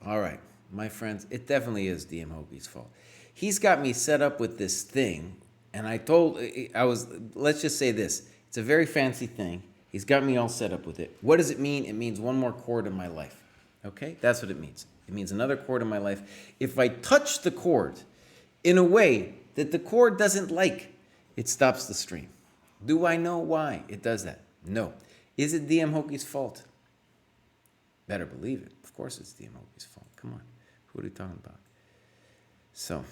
All right, my friends, it definitely is DM Hoagie's fault. He's got me set up with this thing, and let's just say this. It's a very fancy thing. He's got me all set up with it. What does it mean? It means one more chord in my life. Okay? That's what it means. It means another chord in my life. If I touch the chord in a way that the chord doesn't like, it stops the stream. Do I know why it does that? No. Is it DM Hoagie's fault? Better believe it. Of course it's DM Hoagie's fault. Come on. Who are we talking about? So,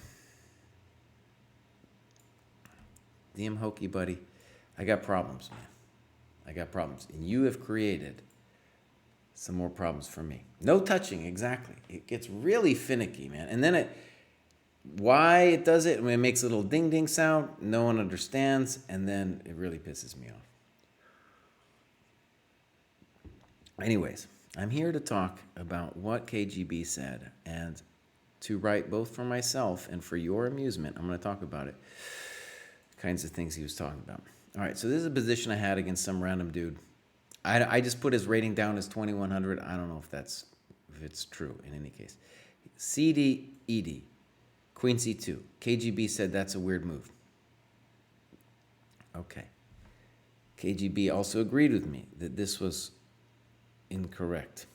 DM Hoagie, buddy, I got problems, man. I got problems. And you have created some more problems for me. No touching, exactly. It gets really finicky, man. And then why it does it, when it makes a little ding ding sound, no one understands, and then it really pisses me off. Anyways, I'm here to talk about what KGB said, and to write both for myself and for your amusement, I'm going to talk about it. Kinds of things he was talking about. All right, so this is a position I had against some random dude. I just put his rating down as 2100. I don't know if it's true in any case. CD, ED, Queen C2. KGB said that's a weird move. Okay. KGB also agreed with me that this was incorrect.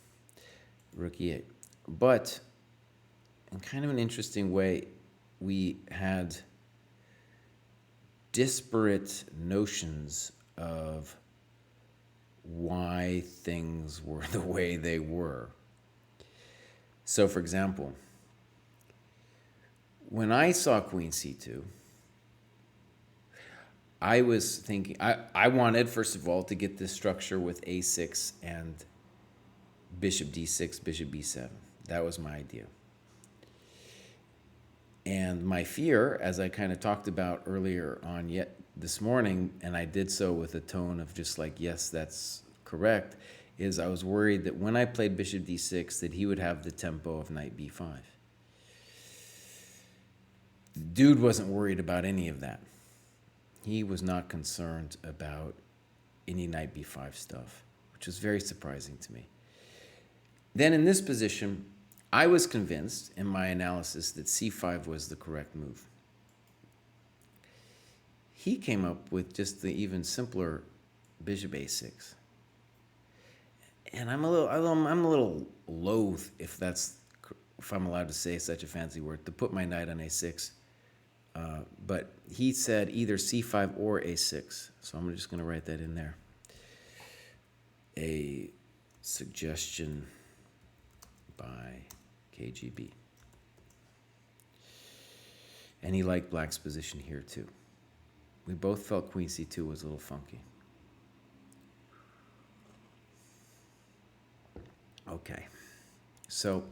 Rook E8. But in kind of an interesting way, we had disparate notions of why things were the way they were. So, for example, when I saw Queen C2, I was thinking, I wanted, first of all, to get this structure with A6 and Bishop D6, Bishop B7. That was my idea. And my fear, as I kind of talked about earlier on yet this morning, and I did so with a tone of just like, yes, that's correct, is I was worried that when I played Bishop D6 that he would have the tempo of Knight B5. The dude wasn't worried about any of that. He was not concerned about any Knight B5 stuff, which was very surprising to me. Then in this position, I was convinced in my analysis that C5 was the correct move. He came up with just the even simpler Bishop A6. And I'm a little loath, if I'm allowed to say such a fancy word, to put my knight on A6. But he said either C5 or A6. So I'm just going to write that in there. A suggestion by KGB. And he liked black's position here too. We both felt Queen C2 was a little funky. Okay, so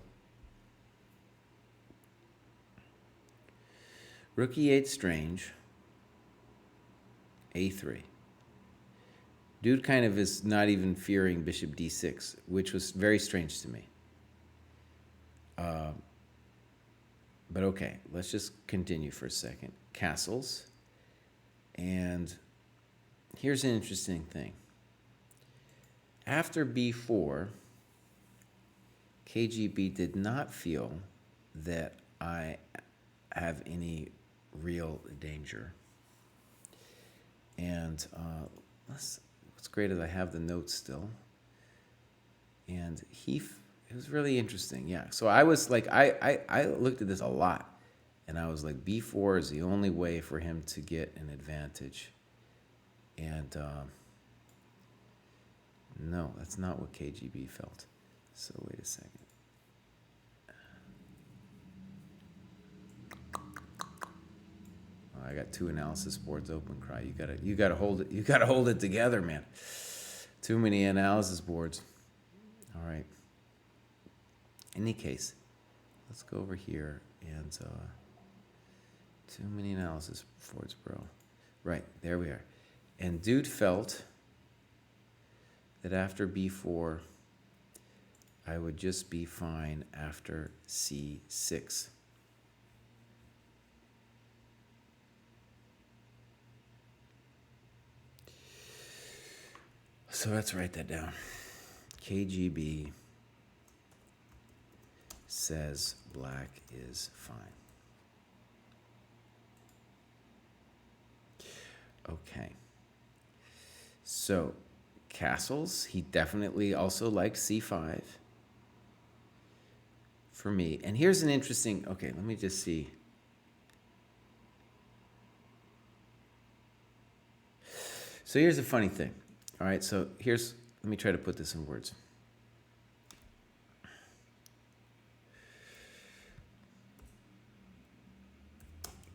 Rook E8 strange, A3. Dude kind of is not even fearing Bishop D6, which was very strange to me. But okay, let's just continue for a second. Castles. And here's an interesting thing. After B4, KGB did not feel that I have any real danger. And what's great is I have the notes still. And it was really interesting, yeah. So I was like, I looked at this a lot, and I was like, B4 is the only way for him to get an advantage. And no, that's not what KGB felt. So wait a second. I got two analysis boards open. Cry, you gotta hold it. You gotta hold it together, man. Too many analysis boards. All right. In any case, let's go over here and too many analysis boards, bro. Right, there we are. And dude felt that after B4, I would just be fine after C6. So let's write that down. KGB says black is fine. Okay. So, castles, he definitely also liked c5 for me. And here's an interesting, okay, let me just see. So here's a funny thing. All right, so let me try to put this in words.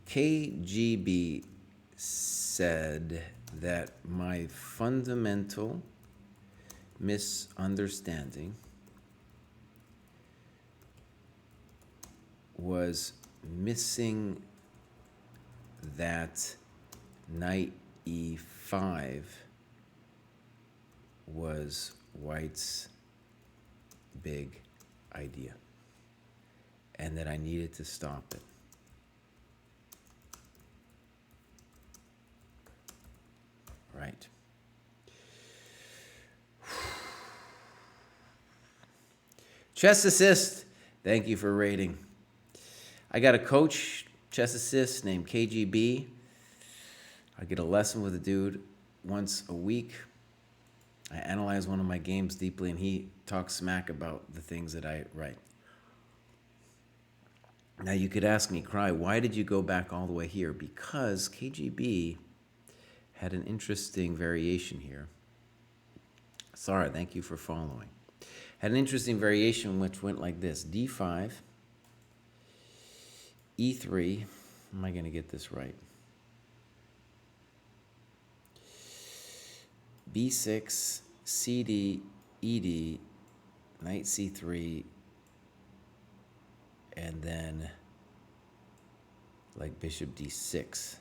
KGB said that my fundamental misunderstanding was missing that knight e5 was white's big idea, and that I needed to stop it. Right. Chess assist. Thank you for rating. I got a coach, chess assist, named KGB. I get a lesson with a dude once a week. I analyze one of my games deeply, and he talks smack about the things that I write. Now, you could ask me, Cry, why did you go back all the way here? Because KGB had an interesting variation here. Sorry, thank you for following. Had an interesting variation which went like this. D5, E3, am I going to get this right? B6, CD, ED, knight C3, and then like bishop D6.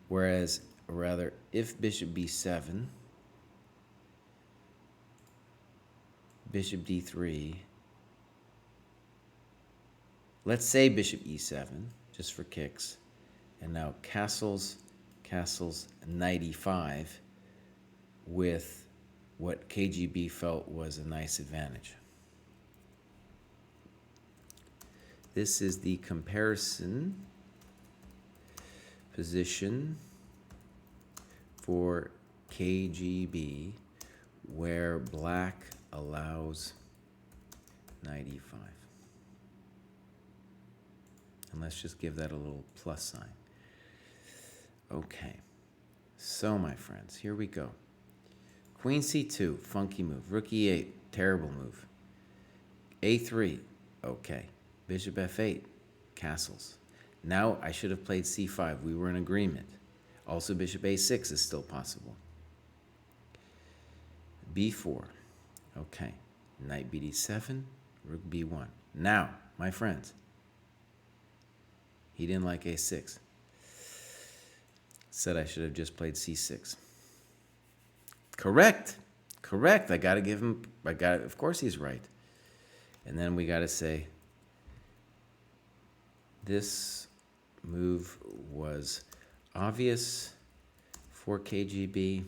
Whereas, rather, if bishop B7, bishop D3, let's say bishop E7, just for kicks, and now castles, knight E5, with what KGB felt was a nice advantage. This is the comparison position for KGB where black allows knight e5. And let's just give that a little plus sign. Okay, so my friends, here we go. Queen c2, funky move. Rook e8, terrible move. a3, okay. Bishop f8, castles. Now I should have played c5. We were in agreement. Also, bishop a6 is still possible. b4, okay. Knight bd7, rook b1. Now, my friends, he didn't like a6. Said I should have just played c6. Correct. I got to give him, of course he's right. And then we got to say, this move was obvious for KGB,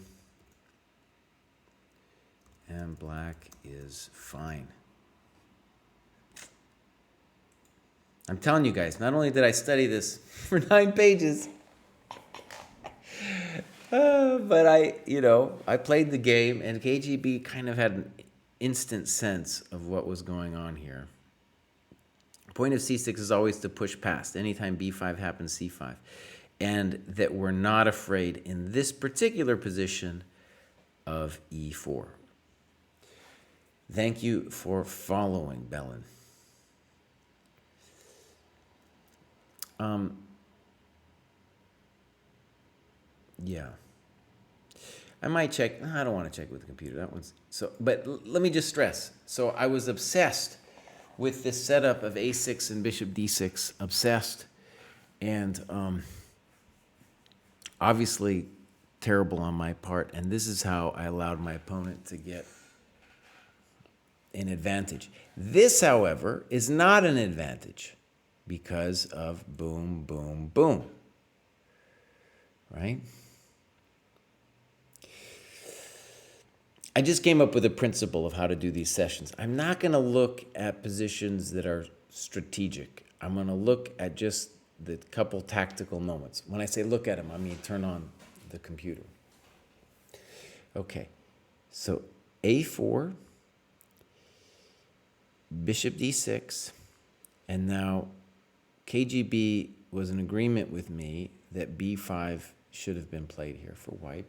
and black is fine. I'm telling you guys, not only did I study this for 9 pages, but I played the game, and KGB kind of had an instant sense of what was going on here. Point of c6 is always to push past. Anytime b5 happens, c5. And that we're not afraid in this particular position of e4. Thank you for following, Bellin. Yeah. I might check. I don't want to check with the computer. That one's so. But let me just stress. So I was obsessed with this setup of a6 and bishop d6. Obsessed, and obviously terrible on my part. And this is how I allowed my opponent to get an advantage. This, however, is not an advantage because of boom, boom, boom. Right? I just came up with a principle of how to do these sessions. I'm not going to look at positions that are strategic. I'm going to look at just the couple tactical moments. When I say look at them, I mean turn on the computer. Okay, so a4, bishop d6, and now KGB was in agreement with me that b5 should have been played here for white.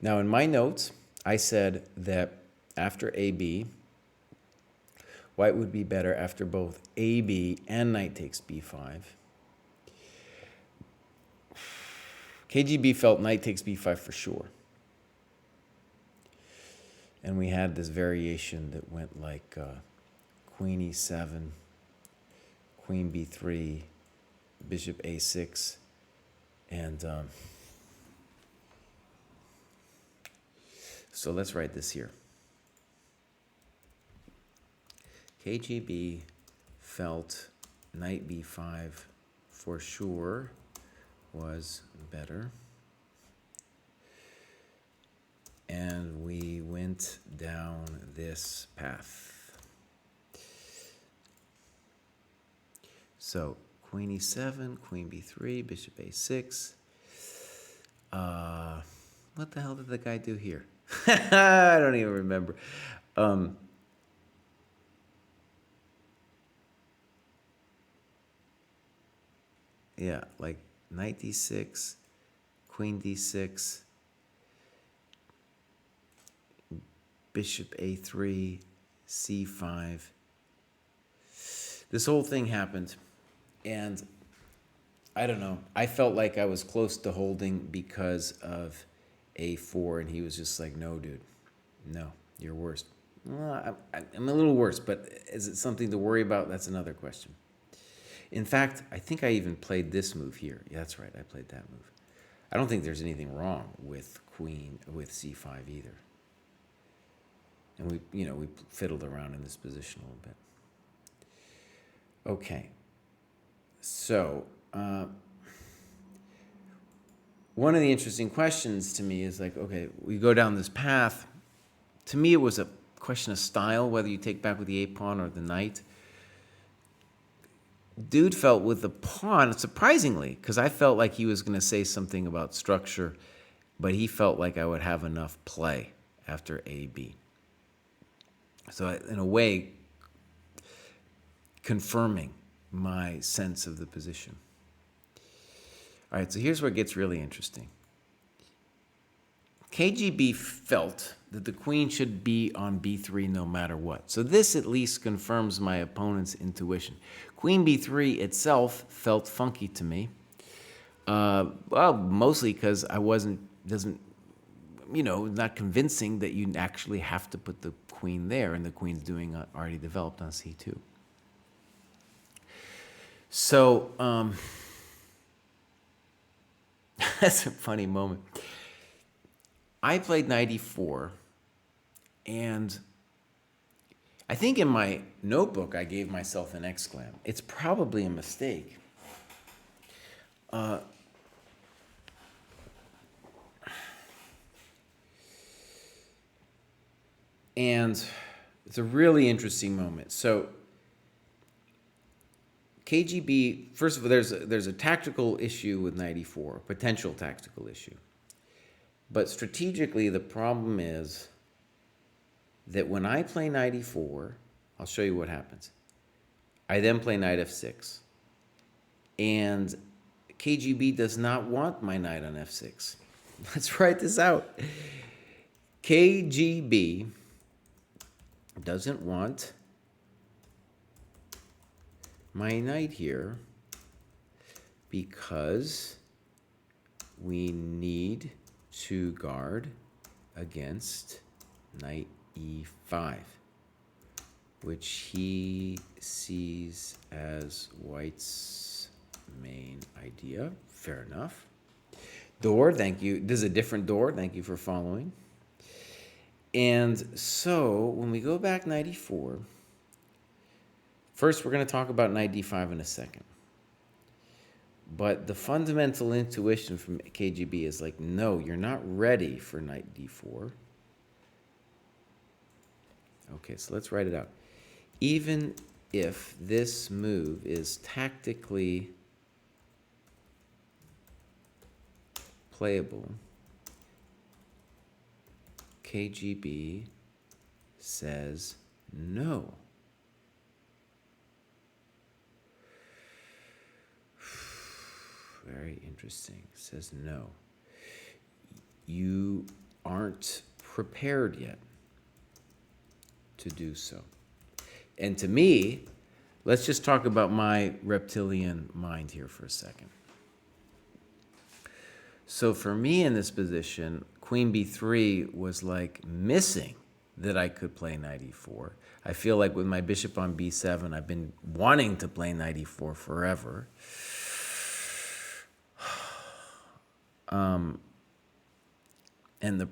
Now in my notes, I said that after AB, white would be better after both AB and knight takes b5. KGB felt knight takes b5 for sure. And we had this variation that went like queen e7, queen b3, bishop a6, and so let's write this here. KGB felt knight b5 for sure was better. And we went down this path. So queen e7, queen b3, bishop a6. What the hell did the guy do here? I don't even remember. Yeah, like knight d6, queen d6, bishop a3, c5. This whole thing happened, and I don't know. I felt like I was close to holding because of a4, and he was just like, no, dude, no, you're worse. Well, I'm a little worse, but is it something to worry about? That's another question. In fact, I think I even played this move here. Yeah, that's right, I played that move. I don't think there's anything wrong with c5 either. And we fiddled around in this position a little bit. Okay, so one of the interesting questions to me is like, okay, we go down this path. To me, it was a question of style, whether you take back with the a-pawn or the knight. Dude felt with the pawn, surprisingly, because I felt like he was going to say something about structure, but he felt like I would have enough play after AB. So in a way, confirming my sense of the position. All right, so here's where it gets really interesting. KGB felt that the queen should be on b3 no matter what. So this at least confirms my opponent's intuition. Queen b3 itself felt funky to me. Well, mostly because I not convincing that you actually have to put the queen there, and the queen's doing already developed on c2. So that's a funny moment. I played knight e4, and I think in my notebook I gave myself an exclam. It's probably a mistake. And it's a really interesting moment. So KGB, first of all, there's a tactical issue with knight e4, a potential tactical issue. But strategically, the problem is that when I play knight e4, I'll show you what happens. I then play knight f6. And KGB does not want my knight on f6. Let's write this out. KGB doesn't want my knight here because we need to guard against knight e5, which he sees as white's main idea. Fair enough. Door, thank you. This is a different door. Thank you for following. And so when we go back knight e4, first we're going to talk about knight d5 in a second. But the fundamental intuition from KGB is like, no, you're not ready for knight d4. Okay, so let's write it out. Even if this move is tactically playable, KGB says no. Very interesting. Says no. You aren't prepared yet to do so. And to me, let's just talk about my reptilian mind here for a second. So for me in this position, queen b3 was like missing that I could play knight e4. I feel like with my bishop on b7, I've been wanting to play knight e4 forever. And the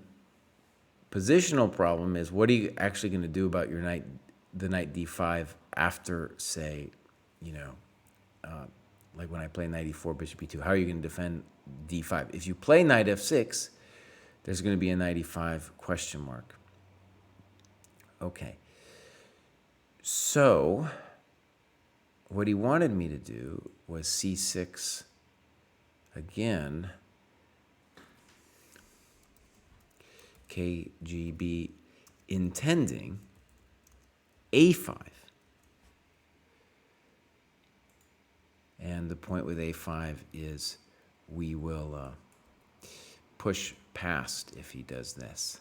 positional problem is, what are you actually going to do about your knight, the knight d5 after, say, like when I play knight e4, bishop e2? How are you going to defend d5? If you play knight f6, there's going to be a knight e5 question mark. Okay. So what he wanted me to do was c6 again. KGB intending a5. And the point with a5 is we will push past if he does this.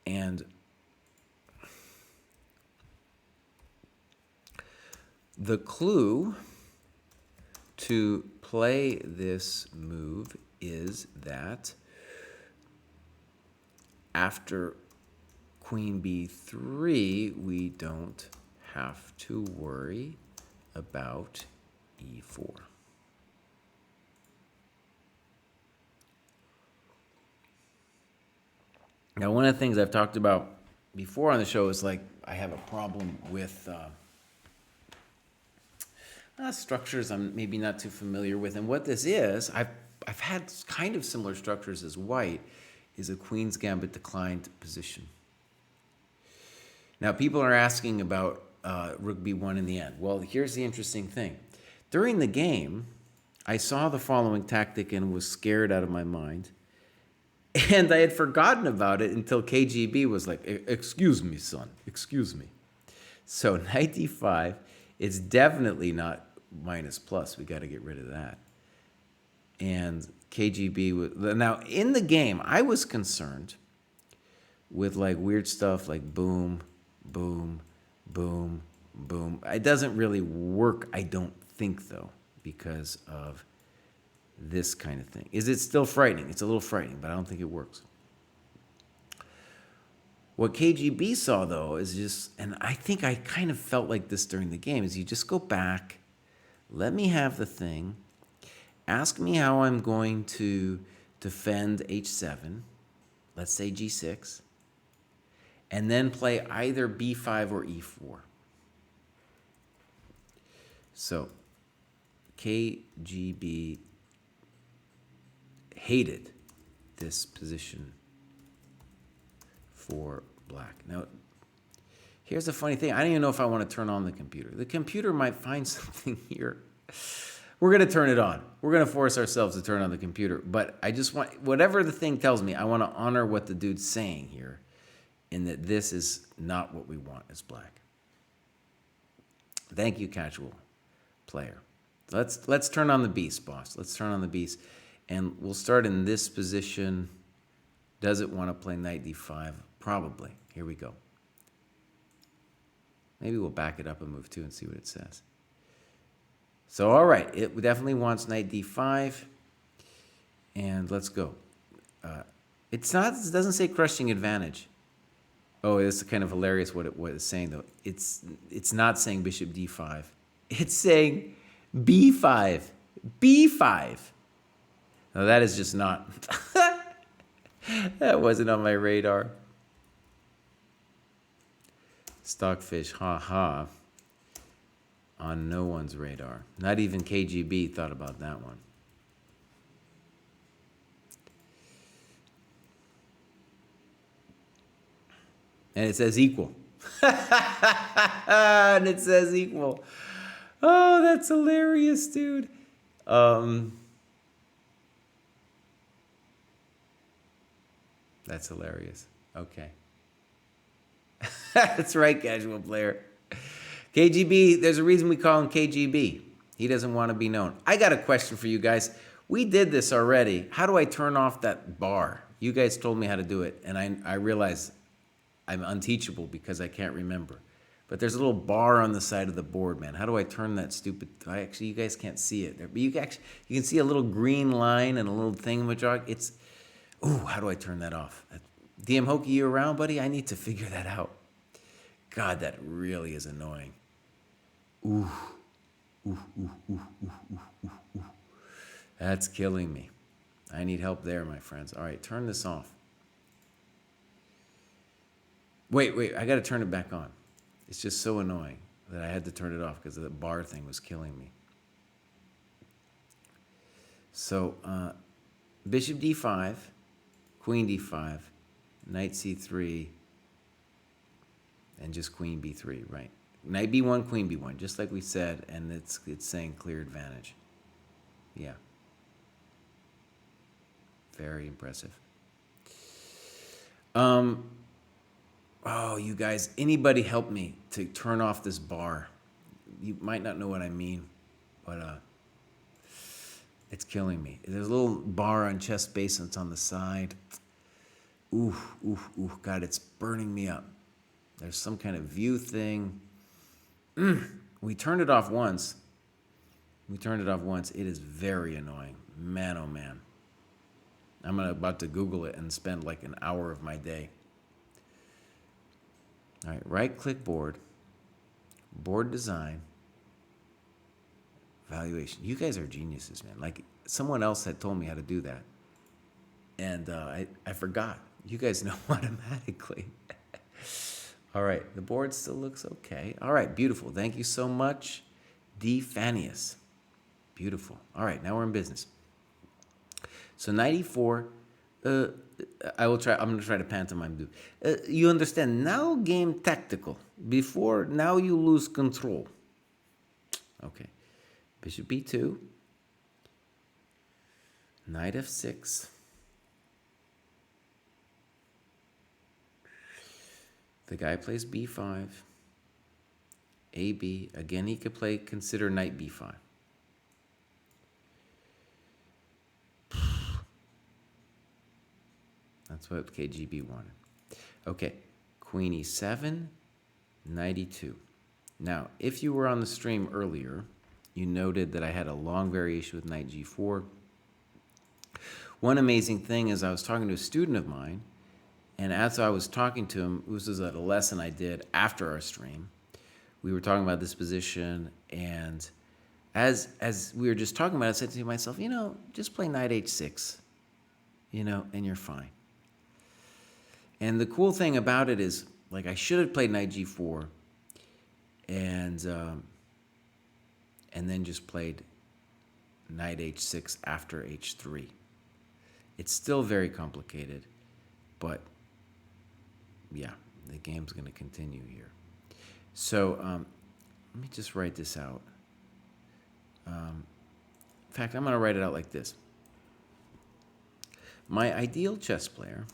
And the clue to play this move is that after queen b3, we don't have to worry about e4. Now, one of the things I've talked about before on the show is like I have a problem with structures I'm maybe not too familiar with. And what this is, I've had kind of similar structures as white, is a queen's gambit declined position. Now, people are asking about rook b1 in the end. Well, here's the interesting thing. During the game, I saw the following tactic and was scared out of my mind. And I had forgotten about it until KGB was like, excuse me, son, excuse me. So knight d5, it's definitely not minus plus. We got to get rid of that. And KGB was, now in the game, I was concerned with like weird stuff like boom, boom, boom, boom. It doesn't really work, I don't think, though, because of this kind of thing. Is it still frightening? It's a little frightening, but I don't think it works. What KGB saw, though, is just, and I think I kind of felt like this during the game, is you just go back, let me have the thing, ask me how I'm going to defend h7, let's say g6, and then play either b5 or e4. So KGB hated this position for black. Now, here's the funny thing. I don't even know if I want to turn on the computer. The computer might find something here. We're going to turn it on. We're going to force ourselves to turn on the computer. But I just want, whatever the thing tells me, I want to honor what the dude's saying here, in that this is not what we want as black. Thank you, casual player. Let's turn on the beast, boss. Let's turn on the beast. And we'll start in this position. Does it want to play knight d5? Probably. Here we go. Maybe we'll back it up a move too and see what it says. So, all right, it definitely wants knight d5. And let's go. It doesn't say crushing advantage. Oh, it's kind of hilarious what it's saying, though. It's not saying bishop d5. It's saying b5. b5. Now, that is just not... That wasn't on my radar. Stockfish, ha ha. On no one's radar. Not even KGB thought about that one. And it says equal. And it says equal. Oh, that's hilarious, dude. That's hilarious. Okay. That's right, casual player. KGB, there's a reason we call him KGB. He doesn't want to be known. I got a question for you guys. We did this already. How do I turn off that bar? You guys told me how to do it, and I realize I'm unteachable because I can't remember. But there's a little bar on the side of the board, man. How do I turn that stupid... you guys can't see it. But you can see a little green line and a little thingamajig. It's... Ooh, how do I turn that off? DM Hokey, you around, buddy? I need to figure that out. God, that really is annoying. Ooh. Ooh, ooh, ooh, ooh, ooh, ooh, ooh. That's killing me. I need help there, my friends. All right, turn this off. Wait, I got to turn it back on. It's just so annoying that I had to turn it off because the bar thing was killing me. So, bishop d5, queen d5, knight c3, and just queen b3, right? Knight b1, queen b1, just like we said, and it's saying clear advantage. Yeah. Very impressive. Oh, you guys, anybody help me to turn off this bar? You might not know what I mean, but it's killing me. There's a little bar on chess base and it's on the side. Ooh, God, it's burning me up. There's some kind of view thing. We turned it off once. It is very annoying. Man, oh man. I'm about to Google it and spend like an hour of my day. All right, right-click board design, evaluation. You guys are geniuses, man. Like, someone else had told me how to do that, and I forgot. You guys know automatically. All right, the board still looks okay. All right, beautiful. Thank you so much, D. Fanius. Beautiful. All right, now we're in business. So knight e4. I'm going to try to pantomime. You understand? Now game tactical. Before, now you lose control. Okay. Bishop b2. Knight f6. The guy plays b5. ab. Again, he could consider knight b5. That's what KGB wanted. Okay, queen e7, knight e2. Now, if you were on the stream earlier, you noted that I had a long variation with knight g4. One amazing thing is I was talking to a student of mine, and as I was talking to him, this was at a lesson I did after our stream. We were talking about this position, and as we were just talking about it, I said to myself, just play knight h6, and you're fine. And the cool thing about it is, like, I should have played knight g4 and then just played knight h6 after h3. It's still very complicated, but yeah, the game's going to continue here. So let me just write this out. In fact, I'm going to write it out like this. My ideal chess player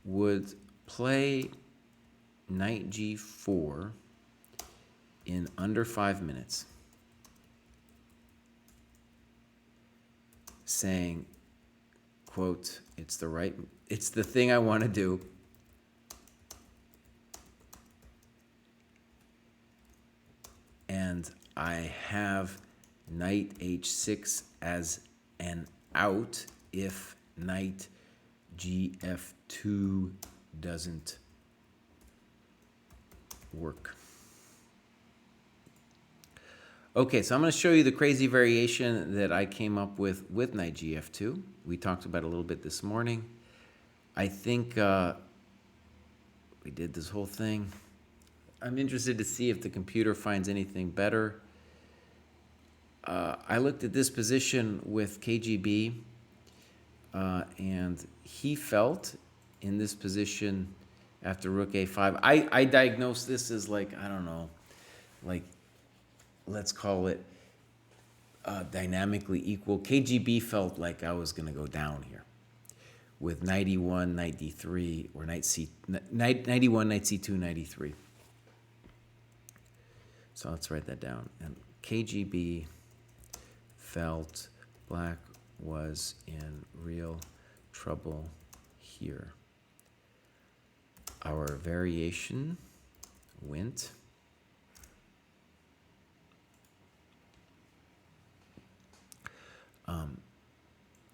would play knight g4 in under 5 minutes, saying, quote, it's the thing I want to do. And I have knight h6 as an out if knight gf2 doesn't work. Okay, so I'm going to show you the crazy variation that I came up with knight gf2. We talked about it a little bit this morning. I think we did this whole thing. I'm interested to see if the computer finds anything better. I looked at this position with KGB, and he felt in this position after rook a5. I diagnosed this as like, I don't know, like, let's call it dynamically equal. KGB felt like I was going to go down here with knight e1, knight d3, or knight e1, knight c2, knight e3. So let's write that down. And KGB felt black was in real trouble here. Our variation went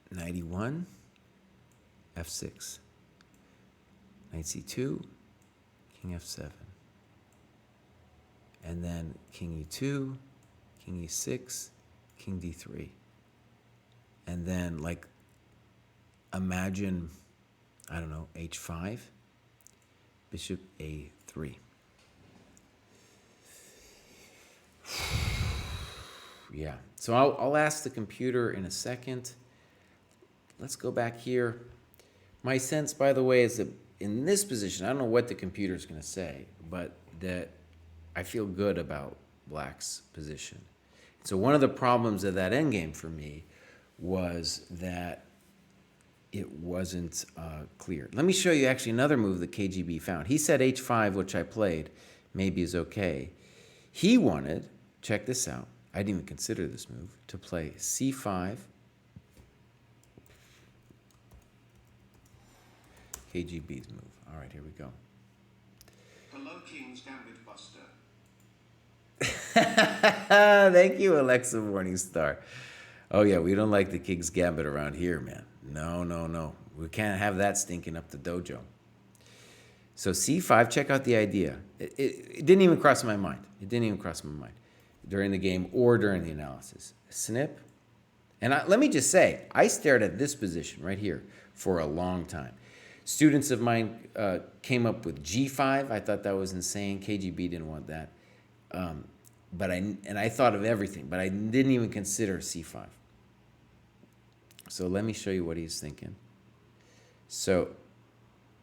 knight e1, f6, knight c2, king f7, and then king e2, king e6, king d3, and then like imagine, I don't know, h5, bishop a3. Yeah, so I'll ask the computer in a second. Let's go back here. My sense, by the way, is that in this position, I don't know what the computer is going to say, but that I feel good about black's position. So one of the problems of that endgame for me was that it wasn't clear. Let me show you actually another move that KGB found. He said h5, which I played, maybe is okay. He wanted, check this out, I didn't even consider this move, to play c5, KGB's move. All right, here we go. Hello, King's Gambit Buster. Thank you, Alexa Morningstar. Oh, yeah, we don't like the King's Gambit around here, man. No, no, no. We can't have that stinking up the dojo. So c5, check out the idea. It didn't even cross my mind. It didn't even cross my mind during the game or during the analysis. Snip. And let me just say, I stared at this position right here for a long time. Students of mine came up with g5. I thought that was insane. KGB didn't want that. But I thought of everything, but I didn't even consider c5. So let me show you what he's thinking. So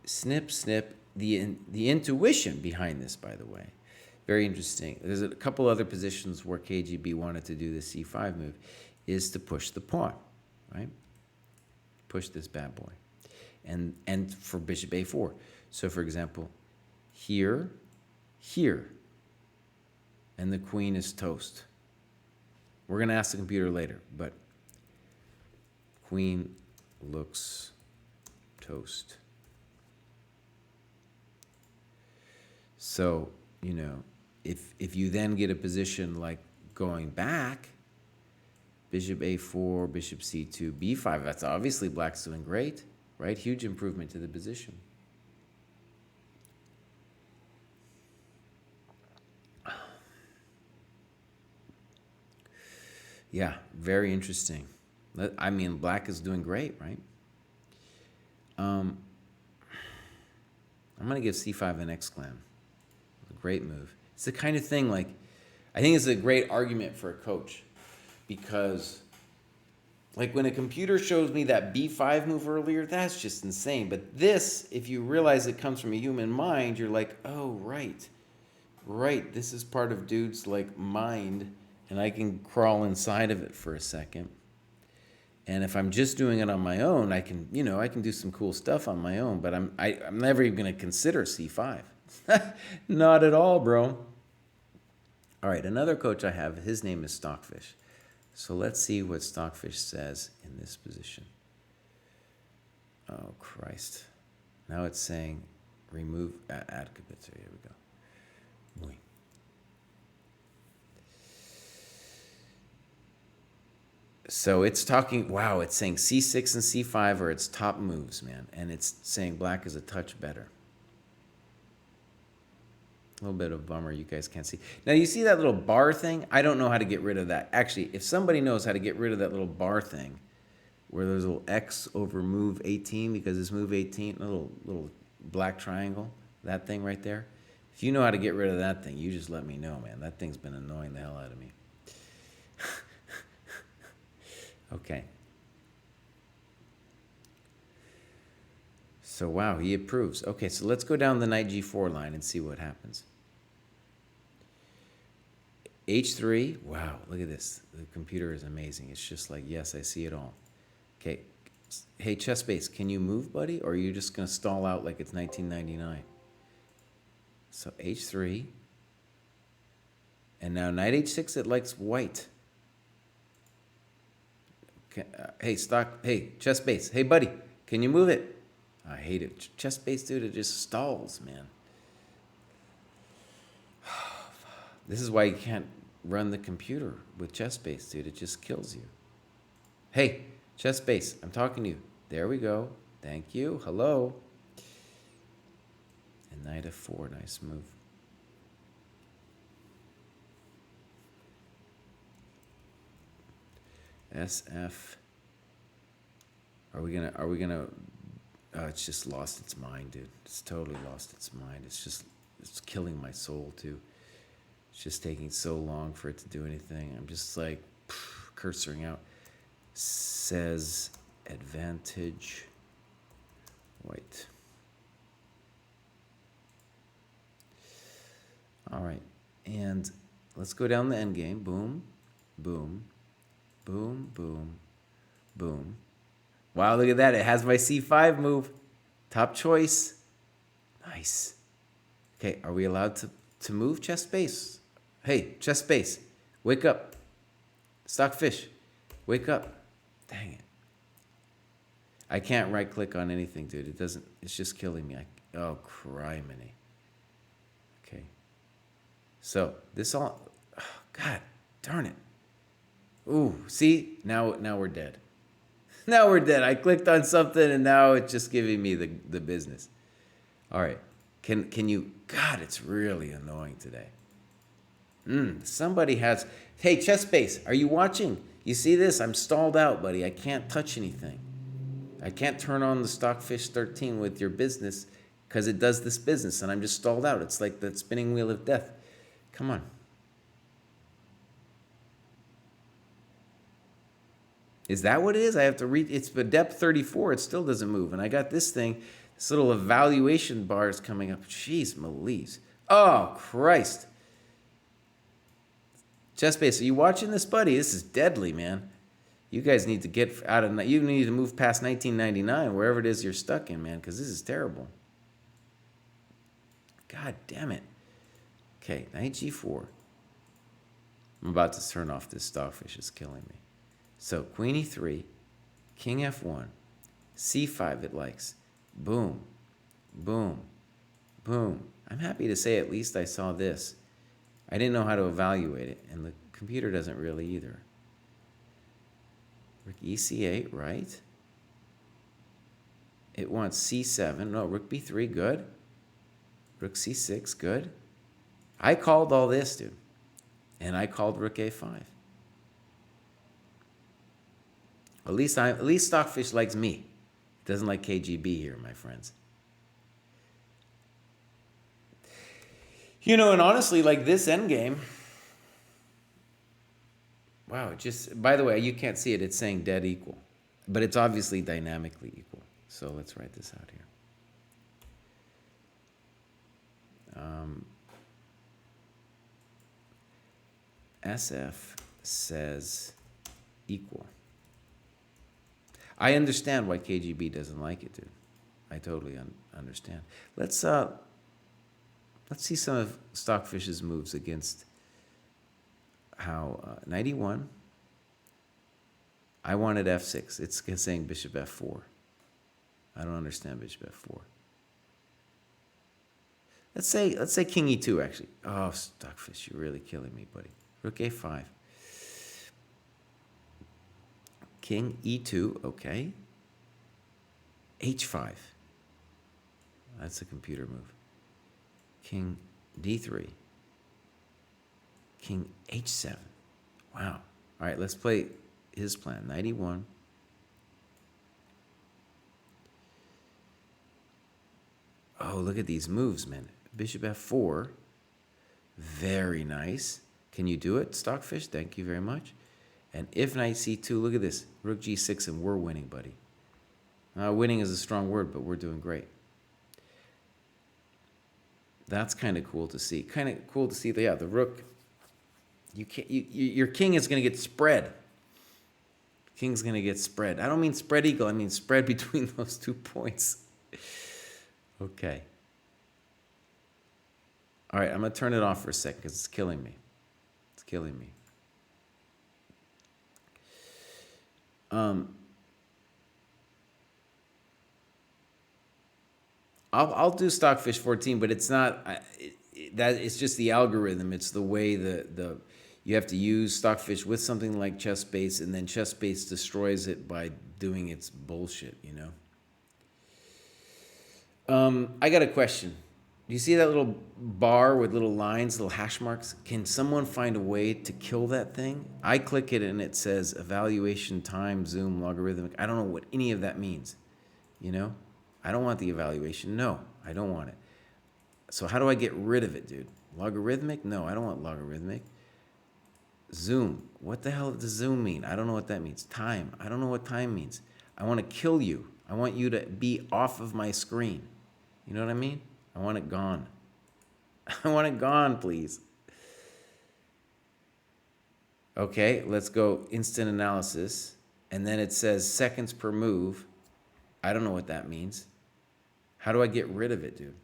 snip, snip. The intuition behind this, by the way, very interesting. There's a couple other positions where KGB wanted to do the c5 move, is to push the pawn, right? Push this bad boy. And for bishop a4. So for example, here, here, and the queen is toast. We're going to ask the computer later, but queen looks toast. So, you know, if you then get a position like going back, bishop a4, bishop c2, b5, that's obviously black's doing great, right? Huge improvement to the position. Yeah, very interesting. I mean, black is doing great, right? I'm going to give c5 an exclam. Great move. It's the kind of thing, like, I think it's a great argument for a coach, because like when a computer shows me that b5 move earlier, that's just insane. But this, if you realize it comes from a human mind, you're like, oh, right, this is part of dude's like mind, and I can crawl inside of it for a second. And if I'm just doing it on my own, I can do some cool stuff on my own, but I'm never even going to consider c5. Not at all, bro. All right, another coach I have, his name is Stockfish. So let's see what Stockfish says in this position. Oh, Christ. Now it's saying remove, add kibitzer. Here we go. Boing. So it's talking, wow, it's saying c6 and c5 are its top moves, man. And it's saying black is a touch better. A little bit of a bummer you guys can't see. Now, you see that little bar thing? I don't know how to get rid of that. Actually, if somebody knows how to get rid of that little bar thing, where there's a little X over move 18, because it's move 18, a little black triangle, that thing right there. If you know how to get rid of that thing, you just let me know, man. That thing's been annoying the hell out of me. Okay. So, wow, he approves. Okay, so let's go down the knight g4 line and see what happens. h3. Wow, look at this. The computer is amazing. It's just like, yes, I see it all. Okay. Hey, chess base, can you move, buddy? Or are you just going to stall out like it's 1999? So h3. And now knight h6, it likes white. Okay, hey, chess base. Hey, buddy, can you move it? I hate it. Chess base, dude, it just stalls, man. This is why you can't run the computer with chess base, dude. It just kills you. Hey, chess base, I'm talking to you. There we go. Thank you. Hello. And knight f4, nice move. SF. Are we gonna it's just lost its mind, dude. It's totally lost its mind. It's killing my soul too. It's just taking so long for it to do anything. I'm just like cursoring out. Says advantage white. All right, and let's go down the end game. Boom, boom, boom, boom, boom. Wow, look at that. It has my c5 move. Top choice. Nice. Okay, are we allowed to move chess base? Hey, chess base, wake up. Stockfish, wake up. Dang it. I can't right click on anything, dude. It doesn't, it's just killing me. Oh, criminy. Okay. So, this all, oh, God darn it. Ooh, see? Now we're dead. Now we're dead. I clicked on something and now it's just giving me the business. All right. Can you... God, it's really annoying today. Somebody has... Hey, chess base, are you watching? You see this? I'm stalled out, buddy. I can't touch anything. I can't turn on the Stockfish 13 with your business because it does this business and I'm just stalled out. It's like the spinning wheel of death. Come on. Is that what it is? I have to read. It's the depth 34. It still doesn't move. And I got this thing. This little evaluation bar is coming up. Jeez, Melise. Oh, Christ. Chess base, are you watching this, buddy? This is deadly, man. You guys need to get out of... You need to move past 1999, wherever it is you're stuck in, man, because this is terrible. God damn it. Okay, knight g4. I'm about to turn off this Stockfish. It's killing me. So queen e3, king f1, c5 it likes. Boom, boom, boom. I'm happy to say at least I saw this. I didn't know how to evaluate it, and the computer doesn't really either. Rook ec8, right? It wants c7. No, rook b3, good. Rook c6, good. I called all this, dude. And I called rook a5. At least Stockfish likes me. It doesn't like KGB here, my friends. You know, and honestly, like this endgame. Wow, it just, by the way, you can't see it. It's saying dead equal. But it's obviously dynamically equal. So let's write this out here. SF says equal. I understand why KGB doesn't like it, dude. I totally understand. Let's see some of Stockfish's moves against how knight e1. I wanted f6. It's saying bishop f4. I don't understand bishop f4. Let's say king e2 actually. Oh, Stockfish, you're really killing me, buddy. Rook a5. King e2, okay. h5. That's a computer move. King d3. King h7. Wow. All right, let's play his plan. Knight e1. Oh, look at these moves, man. Bishop f4. Very nice. Can you do it, Stockfish? Thank you very much. And if knight c2, look at this. Rook g6, and we're winning, buddy. Winning is a strong word, but we're doing great. That's kind of cool to see. Kind of cool to see. Yeah, the rook. Your king is going to get spread. King's going to get spread. I don't mean spread eagle. I mean spread between those 2 points. Okay. All right, I'm going to turn it off for a second because it's killing me. It's killing me. I'll do Stockfish 14, but it's not that. It's just the algorithm. It's the way the you have to use Stockfish with something like Chessbase, and then Chessbase destroys it by doing its bullshit. You know. I got a question. Do you see that little bar with little lines, little hash marks? Can someone find a way to kill that thing? I click it and it says evaluation time, zoom, logarithmic. I don't know what any of that means. You know? I don't want the evaluation. No, I don't want it. So how do I get rid of it, dude? Logarithmic? No, I don't want logarithmic. Zoom. What the hell does zoom mean? I don't know what that means. Time. I don't know what time means. I want to kill you. I want you to be off of my screen. You know what I mean? I want it gone. I want it gone, please. Okay, let's go instant analysis. And then it says seconds per move. I don't know what that means. How do I get rid of it, dude?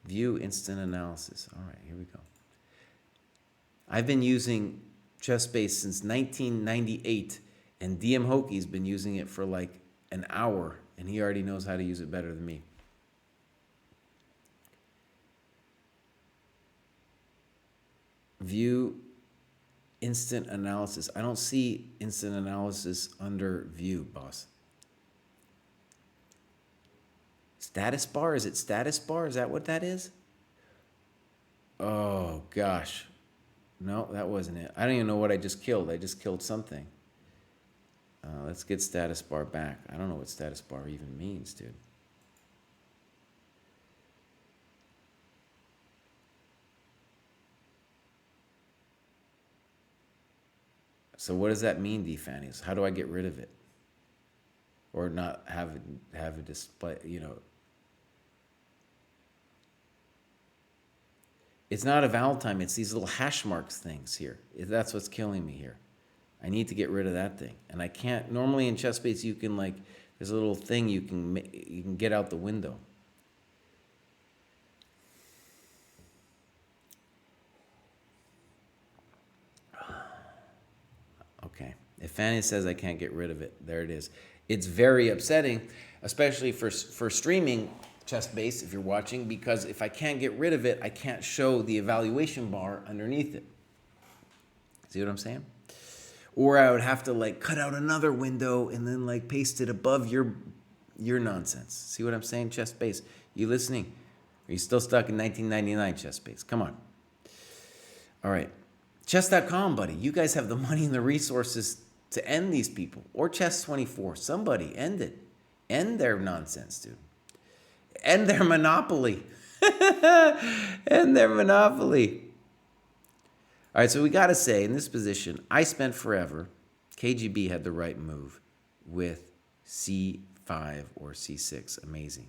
View instant analysis. All right, here we go. I've been using Chessbase since 1998, and DM Hoki's been using it for like an hour, and he already knows how to use it better than me. View instant analysis. I don't see instant analysis under view, boss. Status bar? Is it status bar? Is that what that is? Oh, gosh. No, that wasn't it. I don't even know what I just killed. I just killed something. Let's get status bar back. I don't know what status bar even means, dude. So what does that mean, Defanius? How do I get rid of it? Or not have a display, you know. It's not a vowel time. It's these little hash marks things here. That's what's killing me here. I need to get rid of that thing. And I can't. Normally in Chessbase, you can like, there's a little thing you can get out the window. Okay. If Fanny says I can't get rid of it, there it is. It's very upsetting, especially for streaming Chessbase if you're watching, because if I can't get rid of it, I can't show the evaluation bar underneath it. See what I'm saying? Or I would have to like cut out another window and then like paste it above your nonsense. See what I'm saying, Chessbase? You listening? Are you still stuck in 1999, Chessbase? Come on. All right. Chess.com, buddy. You guys have the money and the resources to end these people. Or Chess24. Somebody end it. End their nonsense, dude. End their monopoly. End their monopoly. All right, so we got to say, in this position, I spent forever. KGB had the right move with C5 or C6. Amazing.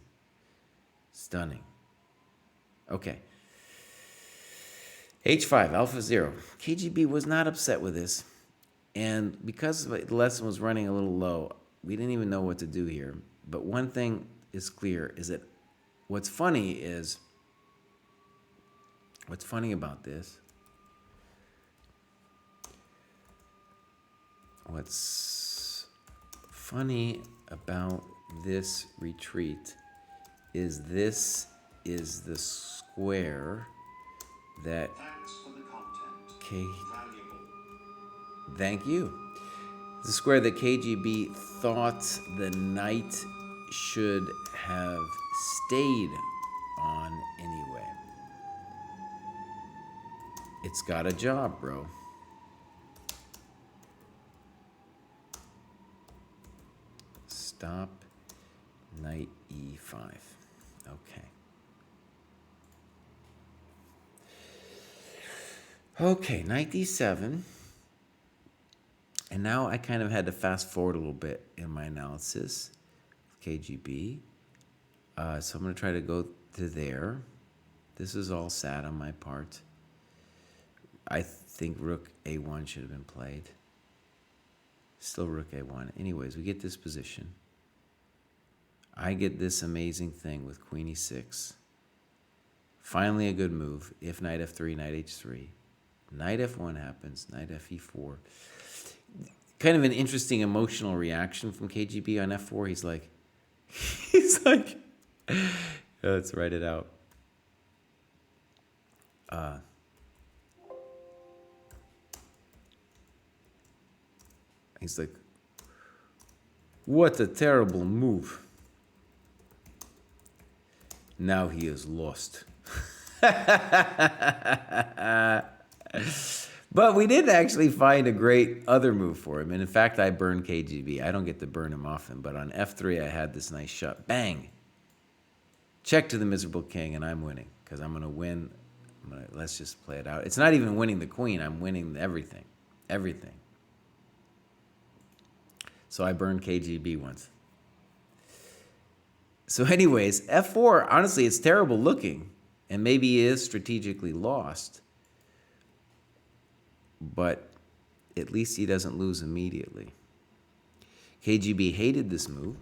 Stunning. Okay. H5, alpha 0. KGB was not upset with this. And because the lesson was running a little low, we didn't even know what to do here. But one thing is clear, is that what's funny about this, what's funny about this retreat is this is the square that Thanks for the content. Valuable. Thank you. The square that KGB thought the knight should have stayed on anyway. It's got a job, bro. Stop knight e5. Okay. Okay, knight d7. And now I kind of had to fast forward a little bit in my analysis. KGB. So I'm going to try to go to there. This is all sad on my part. I think rook a1 should have been played. Still rook a1. Anyways, we get this position. I get this amazing thing with queen e6. Finally a good move. If knight f3, knight h3. Knight f1 happens. Knight fe4. Kind of an interesting emotional reaction from KGB on f4. He's like, let's write it out. He's like, what a terrible move. Now he is lost. But we did actually find a great other move for him. And in fact, I burned KGB. I don't get to burn him often, but on f3, I had this nice shot. Bang! Check to the miserable king, and I'm winning because I'm going to win. Let's just play it out. It's not even winning the queen. I'm winning everything. Everything. So I burned KGB once. So anyways, f4, honestly, it's terrible looking. And maybe he is strategically lost. But at least he doesn't lose immediately. KGB hated this move.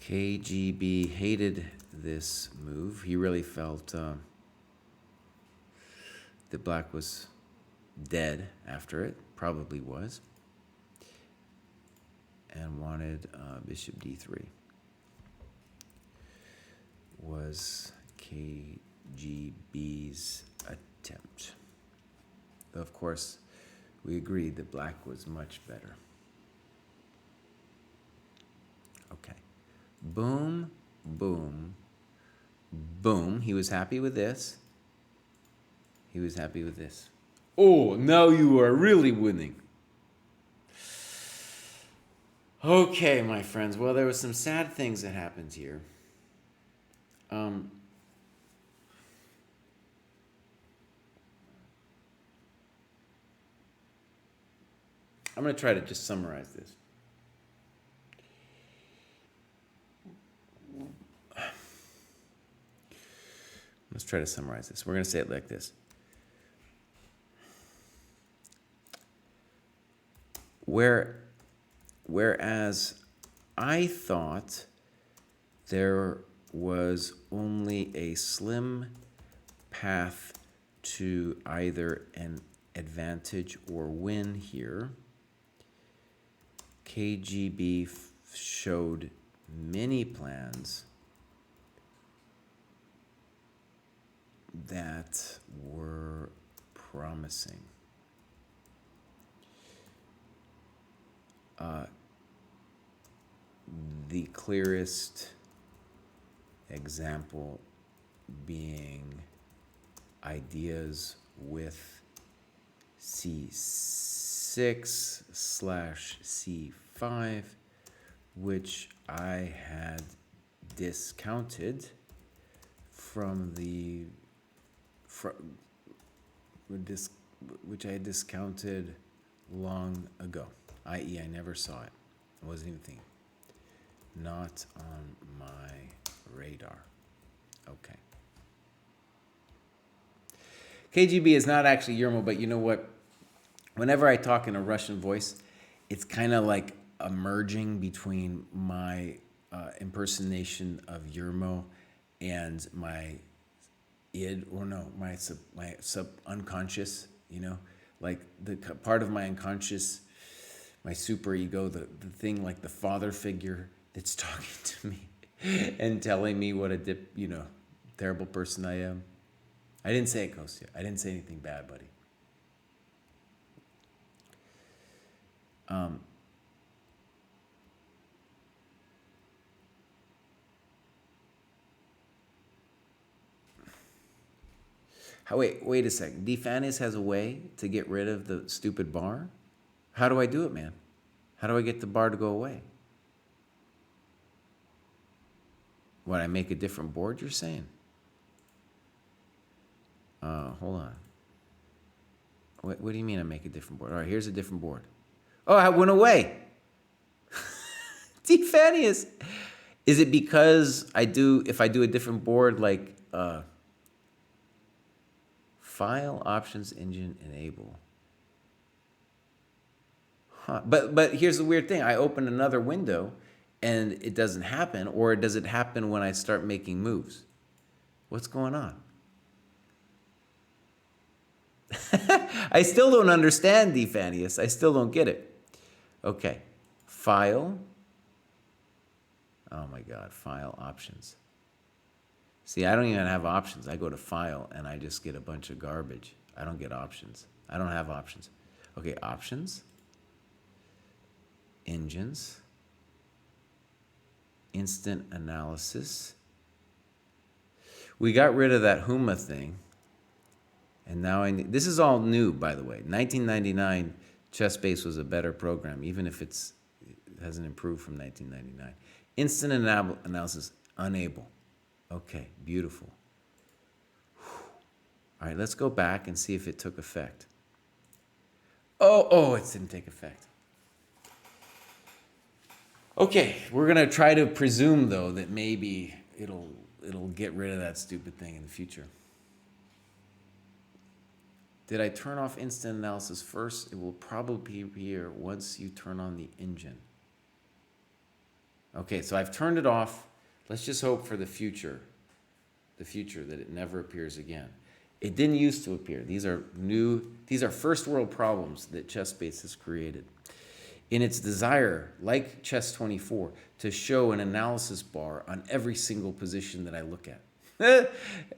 KGB hated this move. He really felt that black was dead after it. Probably was. And wanted bishop d3. Was KGB's attempt. Though, of course, we agreed that black was much better. Okay. Boom, boom, boom. He was happy with this. He was happy with this. Oh, now you are really winning. Okay, my friends. Well, there were some sad things that happened here. I'm going to try to just summarize this. Let's try to summarize this. We're going to say it like this. Whereas I thought there was only a slim path to either an advantage or win here, KGB showed many plans that were promising. The clearest example being ideas with c6/c5, which I had discounted which I discounted long ago, i.e. I never saw it. I wasn't even thinking. Not on my radar. Okay. KGB is not actually Yermo, but you know what? Whenever I talk in a Russian voice, it's kind of like a merging between my impersonation of Yermo and my my sub unconscious, like the part of my unconscious, my super ego, the thing like the father figure that's talking to me and telling me what a terrible person I am. I didn't say it, Kostya. I didn't say anything bad, buddy. Wait a second. Defanis has a way to get rid of the stupid bar? How do I do it, man? How do I get the bar to go away? What, I make a different board, you're saying? Hold on. What do you mean I make a different board? All right, here's a different board. Oh, I went away. Defanius. Is it because if I do a different board, like file options engine enable? Huh. But here's the weird thing. I open another window and it doesn't happen, or does it happen when I start making moves? What's going on? I still don't understand, Defanius. I still don't get it. Okay. File. Oh my God. File options. See, I don't even have options. I go to file and I just get a bunch of garbage. I don't get options. I don't have options. Okay. Options. Engines. Instant analysis. We got rid of that Huma thing. And now this is all new, by the way. 1999, ChessBase was a better program, even if it hasn't improved from 1999. Instant analysis, unable. Okay, beautiful. All right, let's go back and see if it took effect. Oh, it didn't take effect. Okay, we're gonna try to presume though that maybe it'll get rid of that stupid thing in the future. Did I turn off instant analysis first? It will probably be here once you turn on the engine. Okay, so I've turned it off. Let's just hope for the future that it never appears again. It didn't used to appear. These are first world problems that ChessBase has created. In its desire, like Chess24, to show an analysis bar on every single position that I look at.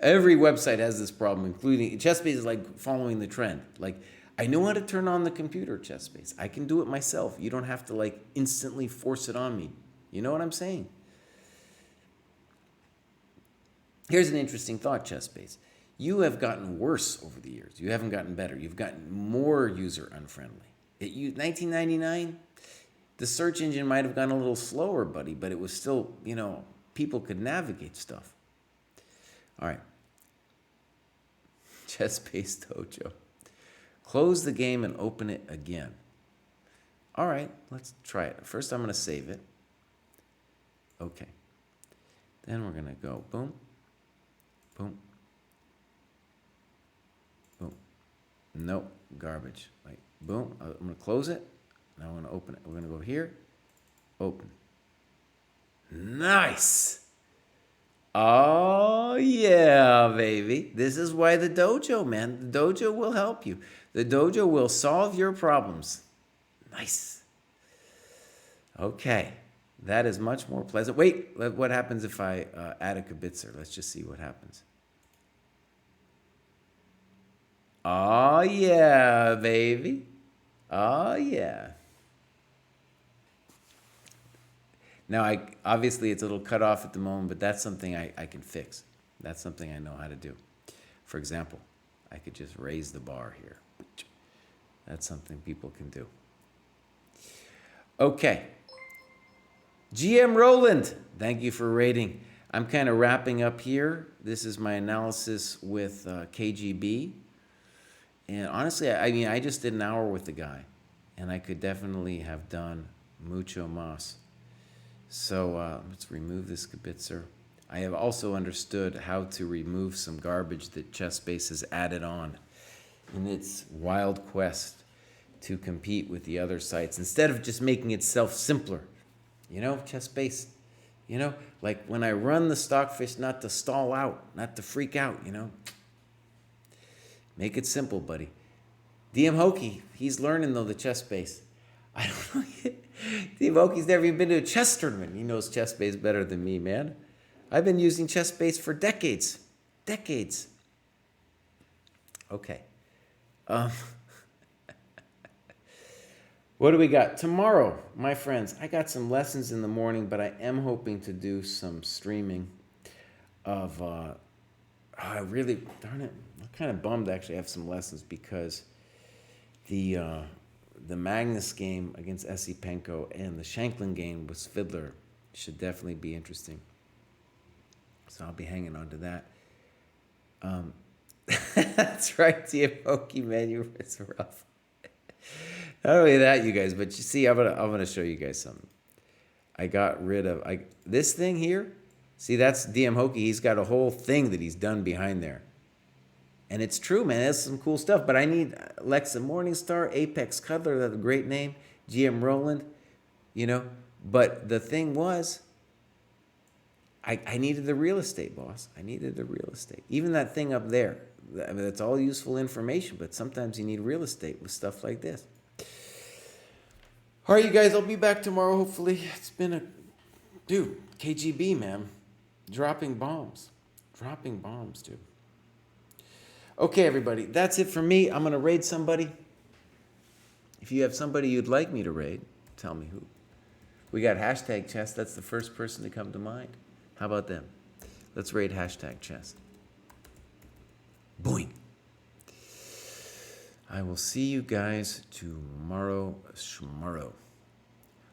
Every website has this problem, including ChessBase is like following the trend. Like, I know how to turn on the computer, ChessBase. I can do it myself. You don't have to like instantly force it on me. You know what I'm saying? Here's an interesting thought, ChessBase. You have gotten worse over the years. You haven't gotten better. You've gotten more user unfriendly. 1999, the search engine might have gone a little slower, buddy, but it was still, people could navigate stuff. All right. ChessBase Dojo. Close the game and open it again. All right, let's try it. First, I'm going to save it. Okay. Then we're going to go boom, boom, boom. Nope, garbage. Like, boom. I'm going to close it. Now I'm going to open it. We're going to go here. Open. Nice. Oh, yeah, baby. This is why the dojo, man. The dojo will help you. The dojo will solve your problems. Nice. Okay. That is much more pleasant. Wait, what happens if I add a kibitzer? Let's just see what happens. Oh, yeah, baby. Oh, yeah. Now, obviously, it's a little cut off at the moment, but that's something I can fix. That's something I know how to do. For example, I could just raise the bar here. That's something people can do. Okay. GM Roland, thank you for rating. I'm kind of wrapping up here. This is my analysis with KGB. And honestly, I just did an hour with the guy. And I could definitely have done mucho más. So let's remove this kibitzer. I have also understood how to remove some garbage that ChessBase has added on in its wild quest to compete with the other sites instead of just making itself simpler. ChessBase, like when I run the stockfish, not to stall out, not to freak out, Make it simple, buddy. DM Hokie, he's learning though the ChessBase. I don't know. Steve Oakey's never even been to a chess tournament. He knows ChessBase better than me, man. I've been using ChessBase for decades. Decades. Okay. What do we got? Tomorrow, my friends, I got some lessons in the morning, but I am hoping to do some streaming of, darn it, I'm kind of bummed actually I have some lessons because the Magnus game against Esipenko and the Shanklin game with Fiddler should definitely be interesting. So I'll be hanging on to that. That's right, TM Hokey, man. You were so rough. Not only that, you guys, but you see, I'm gonna show you guys something. I got rid of this thing here. See, that's DM Hokey. He's got a whole thing that he's done behind there. And it's true, man. That's some cool stuff. But I need Alexa Morningstar, Apex Cuddler, that's a great name, GM Roland, you know. But the thing was, I needed the real estate, boss. I needed the real estate. Even that thing up there, I mean, that's all useful information, but sometimes you need real estate with stuff like this. All right, you guys, I'll be back tomorrow, hopefully. It's been a... Dude, KGB, man. Dropping bombs. Dropping bombs, dude. Okay, everybody, that's it for me. I'm going to raid somebody. If you have somebody you'd like me to raid, tell me who. We got hashtag chest. That's the first person to come to mind. How about them? Let's raid hashtag chest. Boing. I will see you guys tomorrow.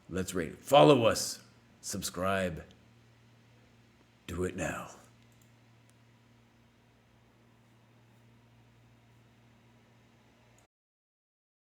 Let's raid it. Follow us. Subscribe. Do it now.